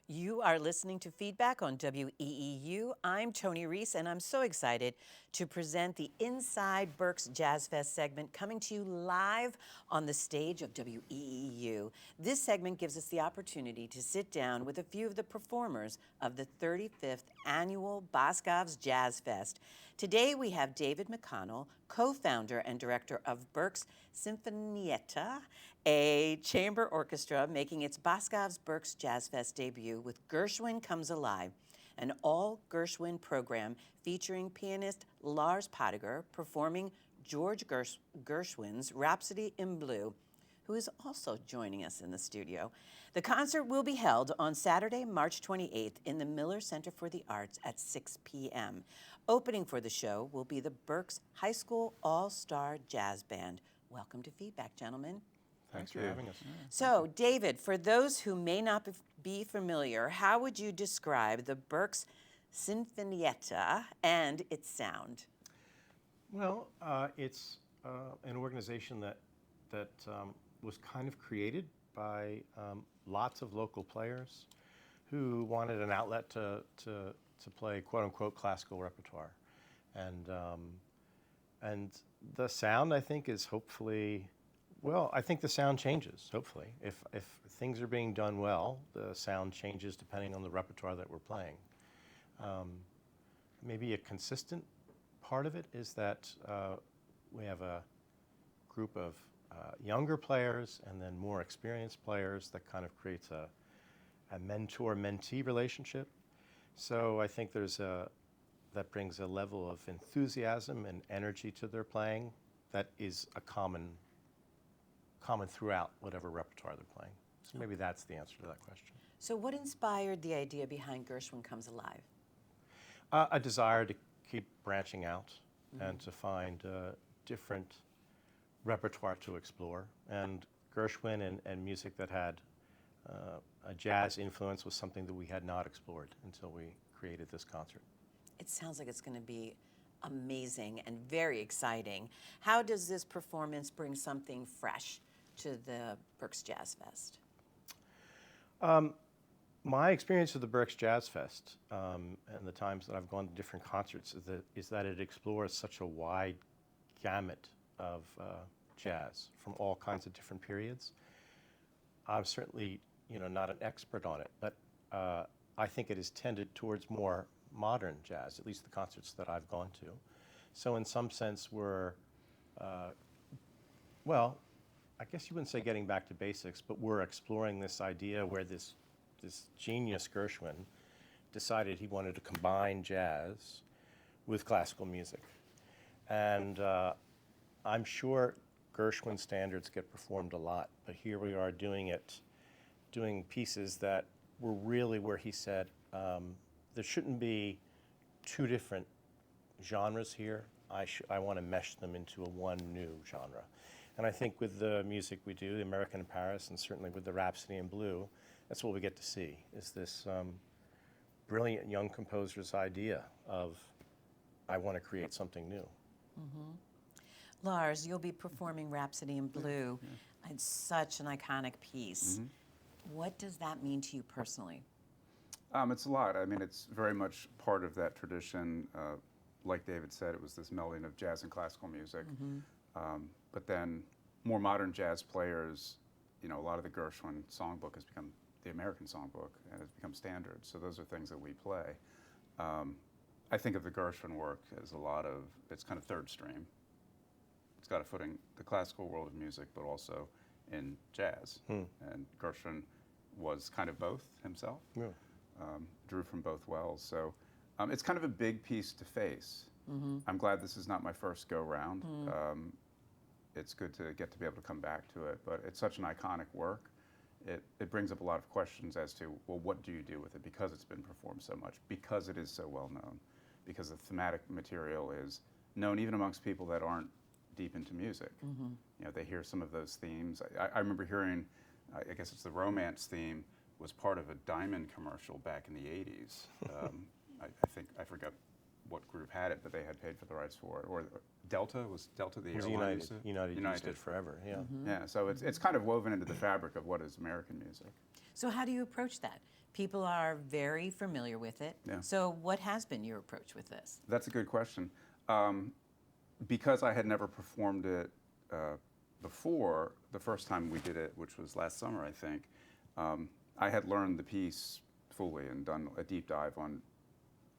You are listening to Feedback on WEEU. I'm Toni Reece, and I'm so excited to present the Inside Berks Jazz Fest segment coming to you live on the stage of WEEU. This segment gives us the opportunity to sit down with a few of the performers of the 35th Annual Boscov's Jazz Fest. Today we have David McConnell, co-founder and director of Berks Sinfonietta, a chamber orchestra making its Boscov's Berks Jazz Fest debut with Gershwin Comes Alive, an all-Gershwin program featuring pianist Lars Pottiger performing George Gershwin's Rhapsody in Blue, who is also joining us in the studio. The concert will be held on Saturday, March 28th in the Miller Center for the Arts at 6 p.m. Opening for the show will be the Berks High School All-Star Jazz Band. Welcome to Feedback, gentlemen. Thanks for having us. So, David, for those who may not be familiar, how would you describe the Berks Sinfonietta and its sound? Well, it's an organization that was kind of created by lots of local players who wanted an outlet to play quote-unquote classical repertoire. And the sound, I think, is hopefully, well, I think the sound changes, hopefully. If things are being done well, the sound changes depending on the repertoire that we're playing. Maybe a consistent part of it is that we have a group of younger players and then more experienced players that kind of creates a mentor-mentee relationship. So I think that brings a level of enthusiasm and energy to their playing that is a common throughout whatever repertoire they're playing. So maybe that's the answer to that question. So what inspired the idea behind Gershwin Comes Alive? A desire to keep branching out and to find different repertoire to explore. And Gershwin and music that had a jazz influence was something that we had not explored until we created this concert. It sounds like it's going to be amazing and very exciting. How does this performance bring something fresh to the Berks Jazz Fest? My experience with the Berks Jazz Fest and the times that I've gone to different concerts is that it explores such a wide gamut of jazz from all kinds of different periods. I'm certainly, not an expert on it, but I think it is tended towards more modern jazz, at least the concerts that I've gone to. So in some sense, we're, well, I guess you wouldn't say getting back to basics, but we're exploring this idea where this genius Gershwin decided he wanted to combine jazz with classical music. And I'm sure Gershwin standards get performed a lot, but here we are doing pieces that were really where he said, there shouldn't be two different genres here. I want to mesh them into one new genre. And I think with the music we do, the American in Paris, and certainly with the Rhapsody in Blue, that's what we get to see, is this brilliant young composer's idea of, I want to create something new. Mm-hmm. Lars, you'll be performing Rhapsody in Blue. Yeah. It's such an iconic piece. Mm-hmm. What does that mean to you personally? It's a lot. I mean, it's very much part of that tradition. Like David said, it was this melding of jazz and classical music. Mm-hmm. But then more modern jazz players, a lot of the Gershwin songbook has become the American songbook and it's become standard. So those are things that we play. I think of the Gershwin work as it's kind of third stream. It's got a footing the classical world of music, but also in jazz. And Gershwin was kind of both himself. Yeah. Drew from both wells. So it's kind of a big piece to face. Mm-hmm. I'm glad this is not my first go-round. It's good to get to be able to come back to it, but it's such an iconic work. It brings up a lot of questions as to, well, what do you do with it? Because it's been performed so much, because it is so well known, because the thematic material is known even amongst people that aren't deep into music. Mm-hmm. They hear some of those themes. I remember hearing, I guess it's the romance theme, was part of a Diamond commercial back in the 80s. I think, I forgot what group had it, but they had paid for the rights for it. Or Delta, was Delta the It was airline United. used it? United used it forever, yeah. Yeah, so it's kind of woven into the fabric of what is American music. So how do you approach that? People are very familiar with it. Yeah. So what has been your approach with this? That's a good question. Because I had never performed it before, the first time we did it, which was last summer, I think, I had learned the piece fully and done a deep dive on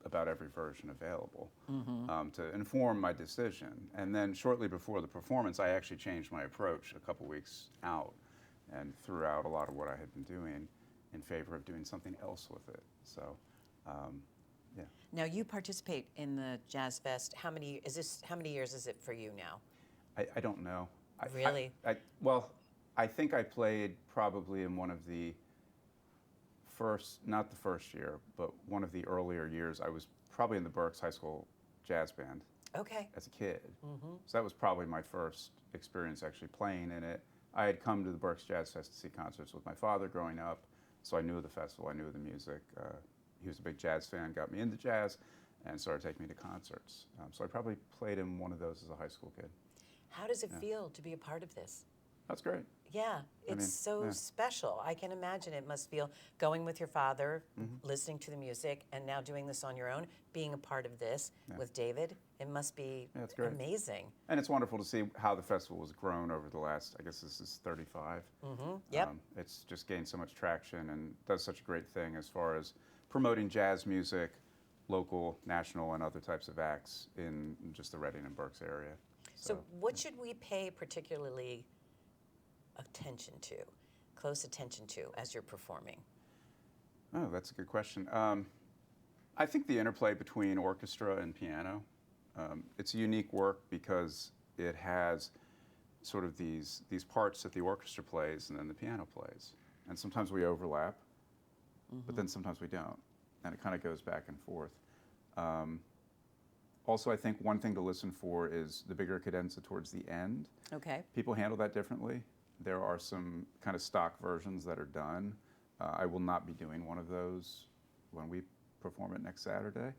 about every version available to inform my decision. And then shortly before the performance, I actually changed my approach a couple weeks out and threw out a lot of what I had been doing in favor of doing something else with it. So, yeah. Now you participate in the Jazz Fest. How many years is it for you now? I don't know. Really? Well, I think I played probably in one of the first, not the first year, but one of the earlier years. I was probably in the Berks High School Jazz Band Okay. as a kid. So that was probably my first experience actually playing in it. I had come to the Berks Jazz Fest to see concerts with my father growing up, so I knew the festival, I knew the music. He was a big jazz fan, got me into jazz, and started taking me to concerts. So I probably played in one of those as a high school kid. How does it feel to be a part of this? That's great. Yeah, it's so special. I can imagine it must feel going with your father, listening to the music, and now doing this on your own, being a part of this with David. It must be it's great. amazing. And it's wonderful to see how the festival has grown over the last, I guess this is 35. Yep. It's just gained so much traction and does such a great thing as far as promoting jazz music, local, national, and other types of acts in just the Reading and Berks area. So what should we pay particularly close attention to as you're performing? Oh, that's a good question. I think the interplay between orchestra and piano, it's a unique work because it has sort of these parts that the orchestra plays and then the piano plays. And sometimes we overlap, but then sometimes we don't. And it kind of goes back and forth. Also, I think one thing to listen for is the bigger cadenza towards the end. Okay. People handle that differently. There are some kind of stock versions that are done. I will not be doing one of those when we perform it next Saturday.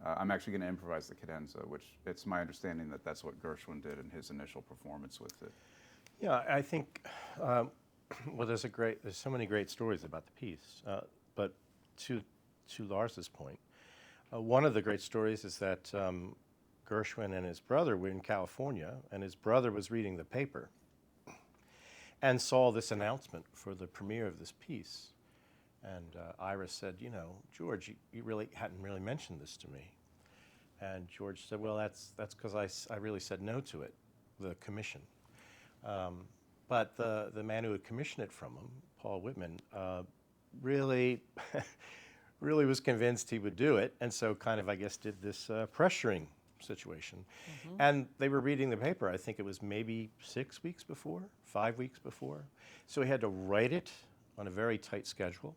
I'm actually going to improvise the cadenza, which it's my understanding that that's what Gershwin did in his initial performance with it. Yeah, I think, well, there's so many great stories about the piece. But to Lars's point, one of the great stories is that Gershwin and his brother were in California, and his brother was reading the paper and saw this announcement for the premiere of this piece. And Iris said, you know, George, you really hadn't really mentioned this to me. And George said, well, that's because I really said no to it, the commission. But the man who had commissioned it from him, Paul Whitman, really really was convinced he would do it, and so kind of, I guess, did this pressuring situation. And they were reading the paper, I think it was maybe 6 weeks before, 5 weeks before. So he had to write it on a very tight schedule.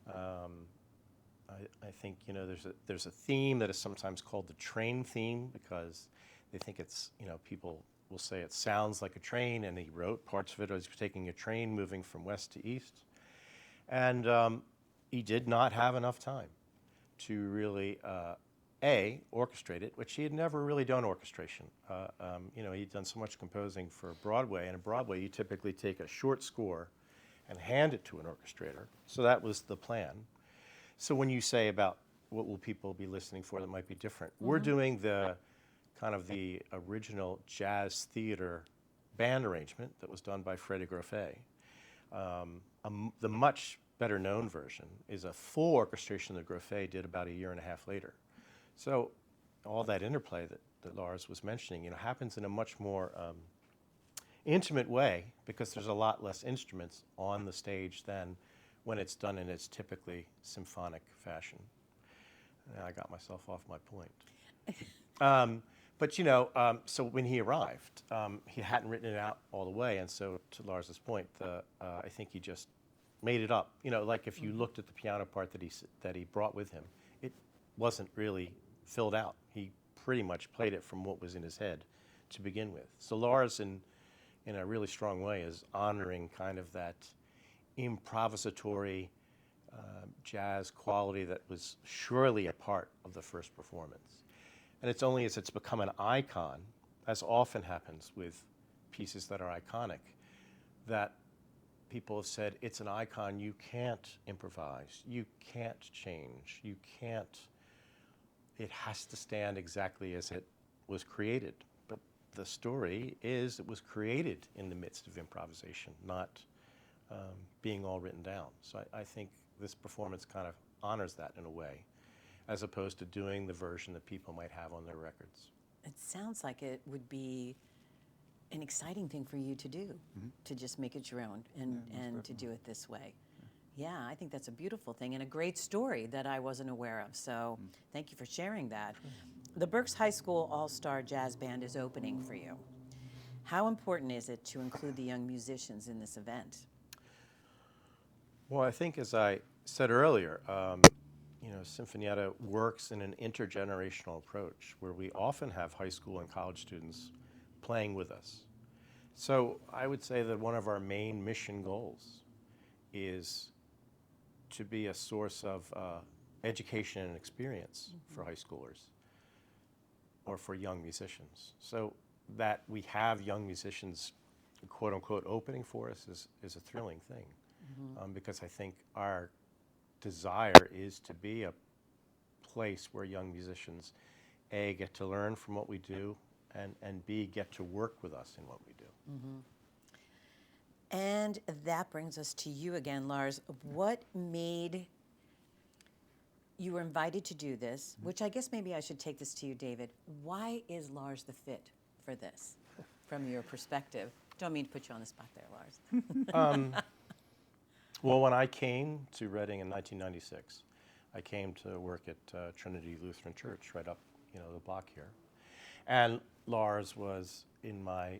I think, you know, there's a theme that is sometimes called the train theme because they think it's, you know, people will say it sounds like a train, and he wrote parts of it as taking a train moving from west to east. And he did not have enough time to really, orchestrate it, which he had never really done orchestration. You know, he'd done so much composing for Broadway, and in Broadway you typically take a short score and hand it to an orchestrator. So that was the plan. So when you say about what will people be listening for that might be different, we're doing the kind of the original jazz theater band arrangement that was done by Freddie Groffet. The much better known version is a full orchestration that Groffet did about a year and a half later. So all that interplay that Lars was mentioning, you know, happens in a much more intimate way because there's a lot less instruments on the stage than when it's done in its typically symphonic fashion. And I got myself off my point. But you know, so when he arrived, he hadn't written it out all the way, and so to Lars's point, I think he just made it up. You know, like if you looked at the piano part that he brought with him, it wasn't really filled out. He pretty much played it from what was in his head to begin with. So Lars, in a really strong way, is honoring kind of that improvisatory jazz quality that was surely a part of the first performance. And it's only as it's become an icon, as often happens with pieces that are iconic, that people have said, it's an icon, you can't improvise, you can't change, you can't, it has to stand exactly as it was created. But the story is it was created in the midst of improvisation, not being all written down. So I think this performance kind of honors that in a way, as opposed to doing the version that people might have on their records. It sounds like it would be an exciting thing for you to do, to just make it your own and to do it this way. Yeah, I think that's a beautiful thing and a great story that I wasn't aware of. So thank you for sharing that. The Berks High School All-Star Jazz Band is opening for you. How important is it to include the young musicians in this event? Well, I think, as I said earlier, Sinfonietta works in an intergenerational approach where we often have high school and college students playing with us. So I would say that one of our main mission goals is to be a source of education and experience for high schoolers or for young musicians. So that we have young musicians, quote unquote, opening for us is a thrilling thing, because I think our desire is to be a place where young musicians, A, get to learn from what we do, and B, get to work with us in what we do. And that brings us to you again, Lars. What made you were invited to do this, which I guess maybe I should take this to you, David. Why is Lars the fit for this, from your perspective? Don't mean to put you on the spot there, Lars. Well, when I came to Reading in 1996, I came to work at Trinity Lutheran Church right up, the block here. And Lars was in my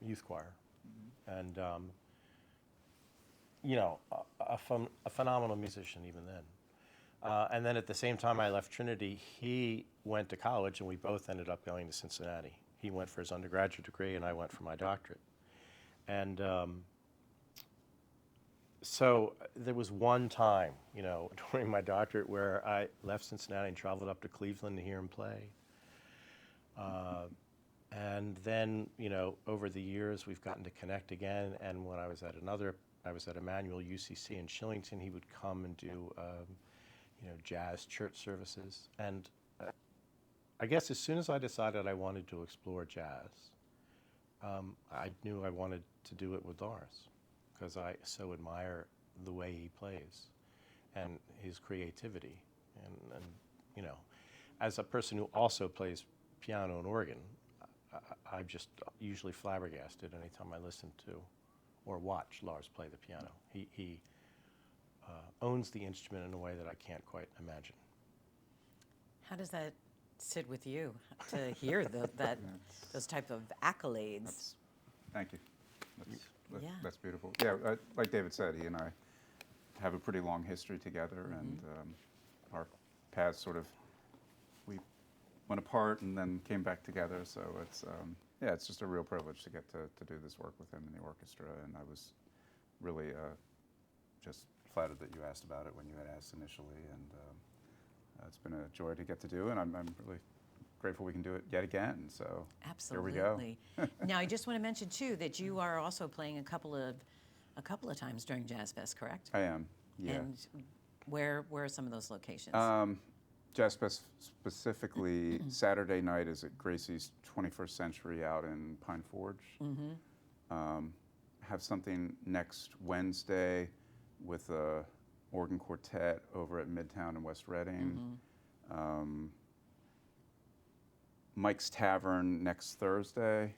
youth choir. And, a phenomenal musician even then. And then at the same time I left Trinity, he went to college and we both ended up going to Cincinnati. He went for his undergraduate degree and I went for my doctorate. And so there was one time, during my doctorate where I left Cincinnati and traveled up to Cleveland to hear him play. And then, over the years, we've gotten to connect again. And when I was at Emmanuel UCC in Shillington, he would come and do, jazz church services. And I guess as soon as I decided I wanted to explore jazz, I knew I wanted to do it with Lars, because I so admire the way he plays and his creativity. And as a person who also plays piano and organ, I'm just usually flabbergasted anytime I listen to or watch Lars play the piano. He owns the instrument in a way that I can't quite imagine. How does that sit with you to hear those type of accolades? Thank you. Yeah. That's beautiful. Yeah, like David said, he and I have a pretty long history together, and our paths we went apart and then came back together. So it's just a real privilege to get to do this work with him in the orchestra. And I was really just flattered that you asked about it when you had asked initially. And it's been a joy to get to do, and I'm really grateful we can do it yet again. So Absolutely. Here we go. Now, I just want to mention too that you are also playing a couple of times during Jazz Fest, correct? I am. Yeah. And where are some of those locations? Jazz Fest specifically, Saturday night is at Gracie's 21st Century out in Pine Forge. Have something next Wednesday with a organ quartet over at Midtown in West Reading. Mike's Tavern next Thursday.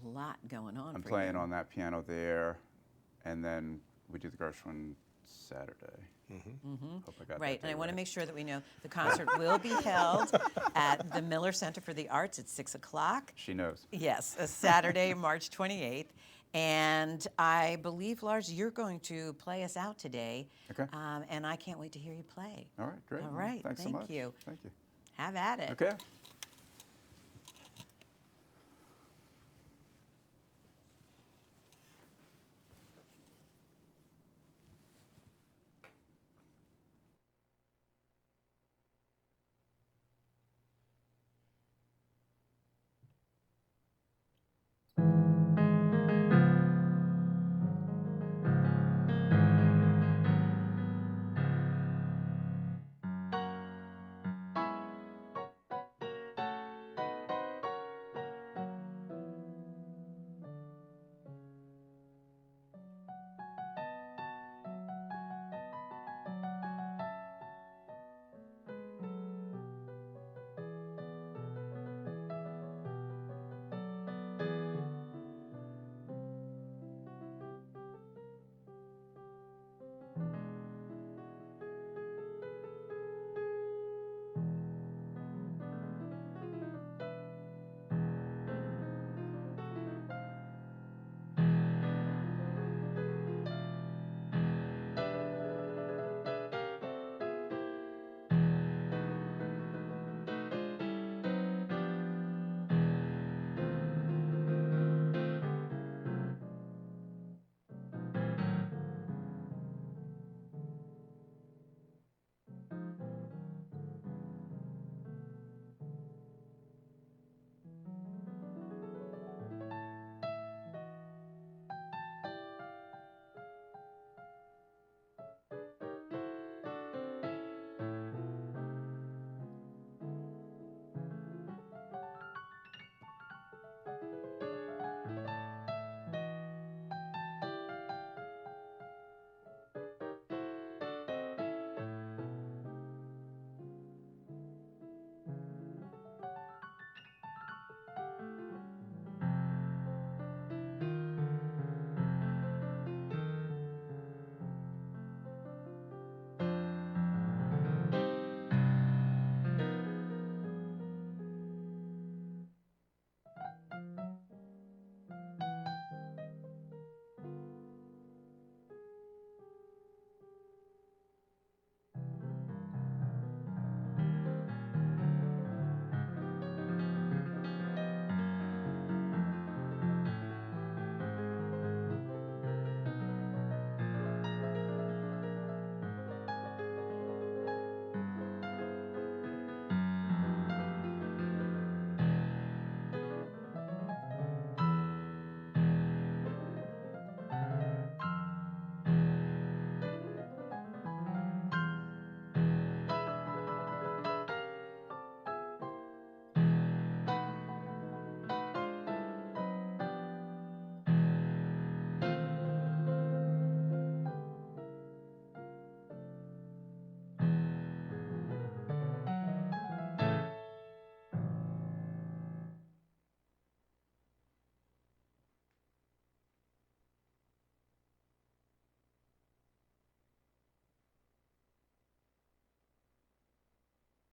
A lot going on. I'm for playing you. on that piano there, and then we do the Gershwin Saturday. Hope I got Right, that and I day want to right. make sure that we know the concert will be held at the Miller Center for the Arts at 6 o'clock. She knows. Yes, a Saturday, March 28th. And I believe, Lars, you're going to play us out today. Okay. And I can't wait to hear you play. All right, great. All right, Thanks thank so much. you. Thank you. Have at it. Okay.